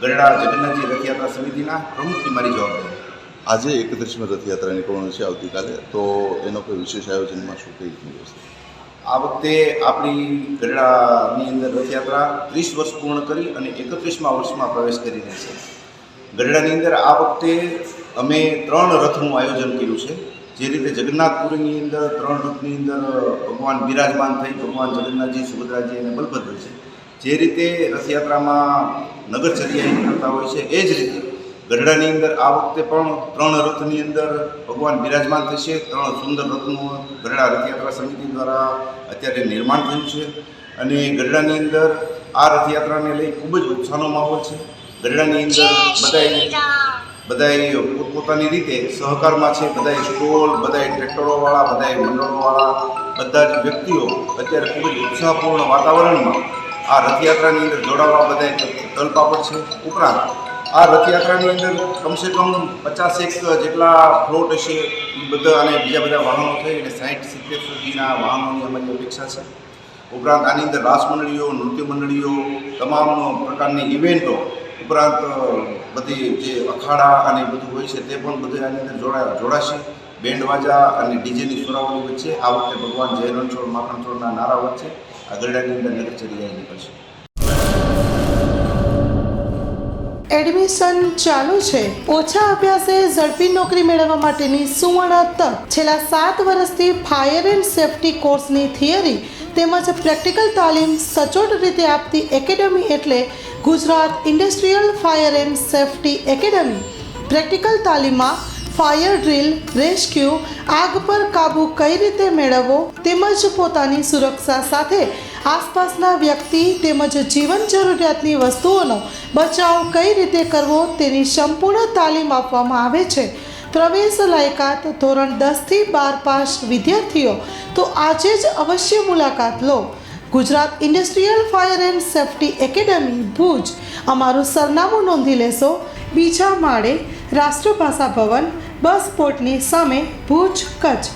ગરડા જગન્નાથજી રથયાત્રા સમિતિના પ્રમુખની મારી જવાબદારી. આજે 31મી રથયાત્રા નીકળવાની છે આવતીકાલે, તો એનો કોઈ વિશેષ આયોજનમાં શું કઈ રીતની વ્યવસ્થા? આ વખતે આપણી ગરડાની અંદર રથયાત્રા 30 વર્ષ પૂર્ણ કરી અને 31મા વર્ષમાં પ્રવેશ કરી રહી છે. ગરડાની અંદર આ વખતે અમે 3 રથનું આયોજન કર્યું છે. જે રીતે જગન્નાથપુરીની અંદર 3 રથની અંદર ભગવાન બિરાજમાન થઈ, ભગવાન જગન્નાથજી, સુભદ્રાજી અને બલભદ્ર છે. જે રીતે રથયાત્રામાં નગરચર્યા નીકળતા હોય છે, એ જ રીતે ગરડાની અંદર આ વખતે પણ 3 રથની અંદર ભગવાન બિરાજમાન થશે. 3 સુંદર રથનું ગરડા રથયાત્રા સમિતિ દ્વારા અત્યારે નિર્માણ થયું છે અને ગરડાની અંદર આ રથયાત્રાને લઈ ખૂબ જ ઉત્સાહનો માહોલ છે. ગરડાની અંદર બધાય પોતપોતાની રીતે સહકારમાં છે. બધાય સ્ટોલ, બધાય ટ્રેક્ટરોવાળા, બધાય મંડળોવાળા, બધા જ વ્યક્તિઓ અત્યારે ખૂબ જ ઉત્સાહપૂર્ણ વાતાવરણમાં આ રથયાત્રાની અંદર જોડાવા બધાય તલપાપડ છે. ઉપરાંત આ રથયાત્રાની અંદર કમસે કમ 50 જેટલા ફ્લોટ હશે, એ બધા અને બીજા બધા વાહનો થઈ અને 60-70 સુધીના વાહનોની અમારી અપેક્ષા છે. ઉપરાંત આની અંદર રાસ મંડળીઓ, નૃત્ય મંડળીઓ, તમામ પ્રકારની ઇવેન્ટો, ઉપરાંત બધી જે અખાડા અને બધું હોય છે તે પણ બધું આની અંદર જોડાશે. બેન્ડ વાજા અને ડીજેની સુરાવલી વચ્ચે આ વખતે ભગવાન જય રણછોડ માખણછોડના નારા વચ્ચે આ ગરડાની અંદર નગરચર્યા નીકળશે. એડમિશન ચાલુ છે. ઓછા અભ્યાસે ઝડપી નોકરી મેળવવા માટેની સુવર્ણ તક. છેલ્લા 7 વર્ષથી ફાયર એન્ડ સેફ્ટી કોર્સની થિયરી તેમજ પ્રેક્ટિકલ તાલીમ સચોટ રીતે આપતી એકેડમી એટલે Gujarat industrial fire and safety academy. Practical તાલીમમાં ફાયર ડ્રીલ, રેસ્ક્યુ, આગ પર કાબૂ કઈ રીતે મેળવવો તેમજ પોતાની સુરક્ષા સાથે આસપાસના વ્યક્તિ તેમજ જીવન જરૂરિયાતની વસ્તુઓનો બચાવ કઈ રીતે કરવો તેની સંપૂર્ણ તાલીમ આપવામાં આવે છે. પ્રવેશ લાયકાત ધોરણ 10 થી 12 પાસ વિદ્યાર્થીઓ તો આજે જ અવશ્ય મુલાકાત લો. Gujarat industrial fire and safety academy Bhuj. અમારું સરનામું નોંધી લેશો. 2જા માળે રાષ્ટ્રભાષા ભવન, બસ પોર્ટની સામે, ભુજ, કચ્છ.